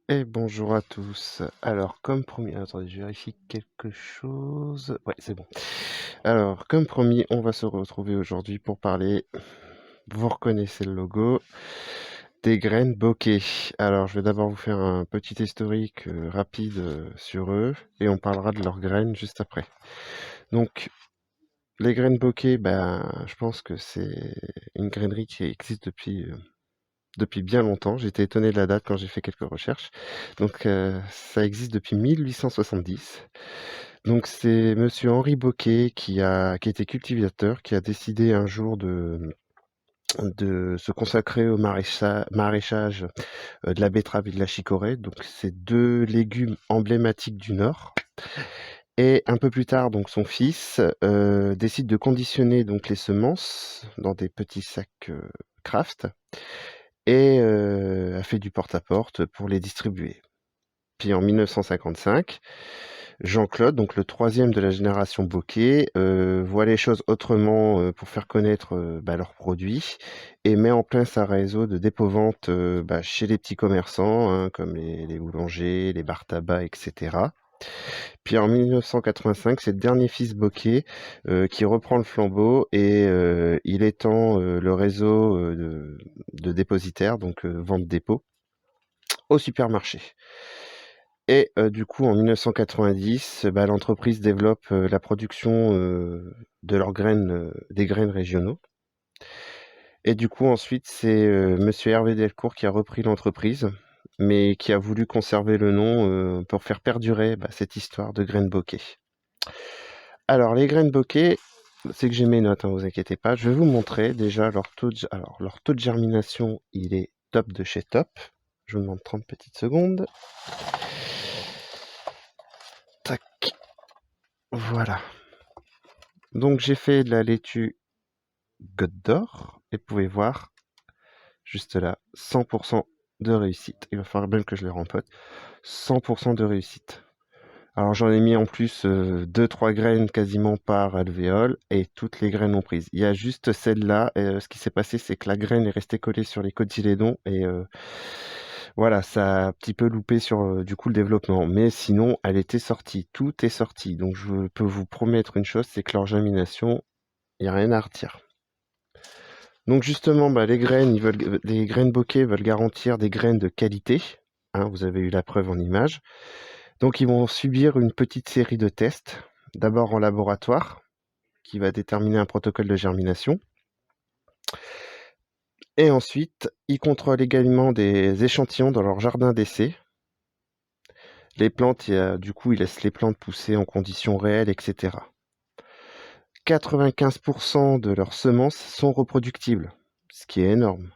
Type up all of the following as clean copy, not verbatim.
Et bonjour à tous. Alors, comme promis, attendez, je vérifie quelque chose. Ouais, c'est bon. Alors, comme promis, on va se retrouver aujourd'hui pour parler, vous reconnaissez le logo, des graines bokeh. Alors, je vais d'abord vous faire un petit historique rapide sur eux et on parlera de leurs graines juste après. Donc, les graines bokeh, ben, je pense que c'est une grainerie qui existe depuis bien longtemps. J'étais étonné de la date quand j'ai fait quelques recherches. Donc, ça existe depuis 1870. Donc, c'est monsieur Henri Bocquet qui était cultivateur, qui a décidé un jour de se consacrer au maraîchage de la betterave et de la chicorée. Donc, c'est deux légumes emblématiques du Nord. Et un peu plus tard, donc son fils décide de conditionner donc les semences dans des petits sacs Kraft et a fait du porte-à-porte pour les distribuer. Puis en 1955, Jean-Claude, donc le troisième de la génération Bocquet, voit les choses autrement pour faire connaître leurs produits et met en place un réseau de dépôt-vente chez les petits commerçants, hein, comme les boulangers, les bars tabac, etc. Puis en 1985, c'est le dernier fils Bocquet qui reprend le flambeau et il étend le réseau de dépositaires, donc vente-dépôt, au supermarché. Et du coup, en 1990, l'entreprise développe la production de leurs graines, des graines régionaux. Et du coup, ensuite, c'est monsieur Hervé Delcourt qui a repris l'entreprise, mais qui a voulu conserver le nom pour faire perdurer cette histoire de graines bokeh. Alors, les graines bokeh, c'est que j'ai mes notes, hein, vous inquiétez pas. Je vais vous montrer déjà leur taux de germination, il est top de chez top. Je vous demande 30 petites secondes. Tac, voilà. Donc j'ai fait de la laitue Goutte d'Or et vous pouvez voir juste là 100% de réussite. Il va falloir bien que je les rempote. 100% de réussite. Alors j'en ai mis en plus 2-3 graines quasiment par alvéole et toutes les graines ont prise. Il y a juste celle-là, ce qui s'est passé c'est que la graine est restée collée sur les cotylédons et voilà, ça a un petit peu loupé sur du coup le développement. Mais sinon elle était sortie, tout est sorti. Donc je peux vous promettre une chose, c'est que leur germination, il n'y a rien à retirer. Donc justement, les graines bokeh veulent garantir des graines de qualité, hein, vous avez eu la preuve en image. Donc ils vont subir une petite série de tests, d'abord en laboratoire, qui va déterminer un protocole de germination. Et ensuite, ils contrôlent également des échantillons dans leur jardin d'essai. Les plantes, du coup, ils laissent les plantes pousser en conditions réelles, etc. 95% de leurs semences sont reproductibles, ce qui est énorme.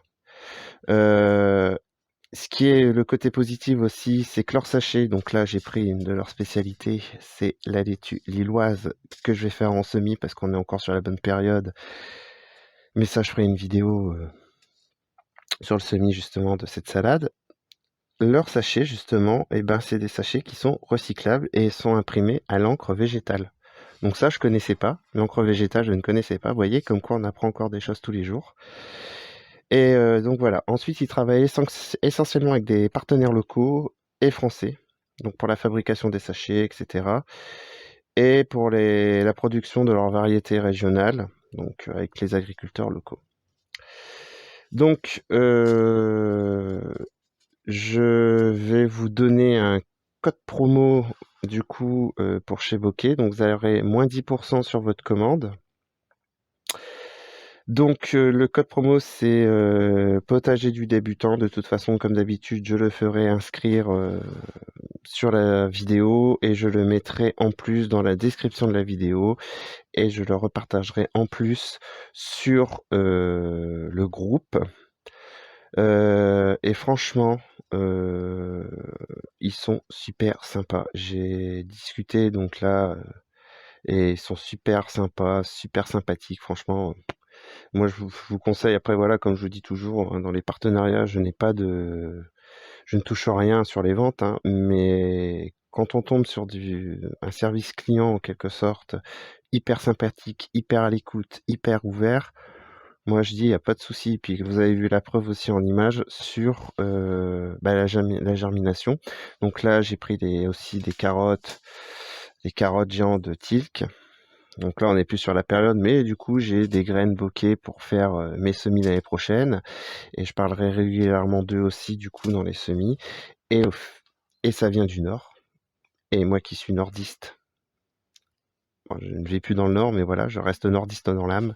Ce qui est le côté positif aussi, c'est que leur sachet, donc là j'ai pris une de leurs spécialités, c'est la laitue lilloise que je vais faire en semis parce qu'on est encore sur la bonne période. Mais ça, je ferai une vidéo sur le semis justement de cette salade. Leurs sachets justement, c'est des sachets qui sont recyclables et sont imprimés à l'encre végétale. Donc ça, je connaissais pas. L'encre végétale, je ne connaissais pas. Vous voyez, comme quoi on apprend encore des choses tous les jours. Et donc voilà. Ensuite, ils travaillent essentiellement avec des partenaires locaux et français, donc pour la fabrication des sachets, etc. Et pour la production de leurs variétés régionales, donc avec les agriculteurs locaux. Donc, je vais vous donner un code promo du coup pour chez Bokeh. Donc, vous aurez moins 10% sur votre commande. Donc le code promo c'est potager du débutant. De toute façon, comme d'habitude, je le ferai inscrire sur la vidéo et je le mettrai en plus dans la description de la vidéo et je le repartagerai en plus sur le groupe. Et franchement, ils sont super sympas. J'ai discuté donc là et ils sont super sympas, super sympathiques. Franchement, moi je vous conseille. Après voilà, comme je vous dis toujours, hein, dans les partenariats, je ne touche rien sur les ventes, hein, mais quand on tombe sur un service client en quelque sorte, hyper sympathique, hyper à l'écoute, hyper ouvert, Moi, je dis: «Il y a pas de souci», puis vous avez vu la preuve aussi en image sur, bah, la germination. Donc là, j'ai pris des carottes géantes de Tilk. Donc là, on n'est plus sur la période, mais du coup, j'ai des graines bokeh pour faire, mes semis l'année prochaine et je parlerai régulièrement d'eux aussi, du coup, dans les semis et au f et ça vient du nord et moi qui suis nordiste, bon, je ne vis plus dans le nord, mais voilà, je reste nordiste dans l'âme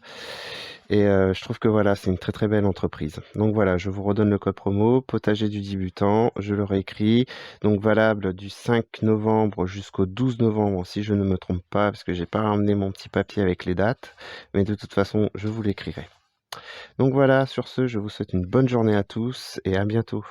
et je trouve que voilà, c'est une très, très belle entreprise. Donc voilà, je vous redonne le code promo, potager du débutant, je le réécris, donc valable du 5 novembre jusqu'au 12 novembre, si je ne me trompe pas, parce que j'ai pas ramené mon petit papier avec les dates, mais de toute façon, je vous l'écrirai. Donc voilà, sur ce, je vous souhaite une bonne journée à tous et à bientôt.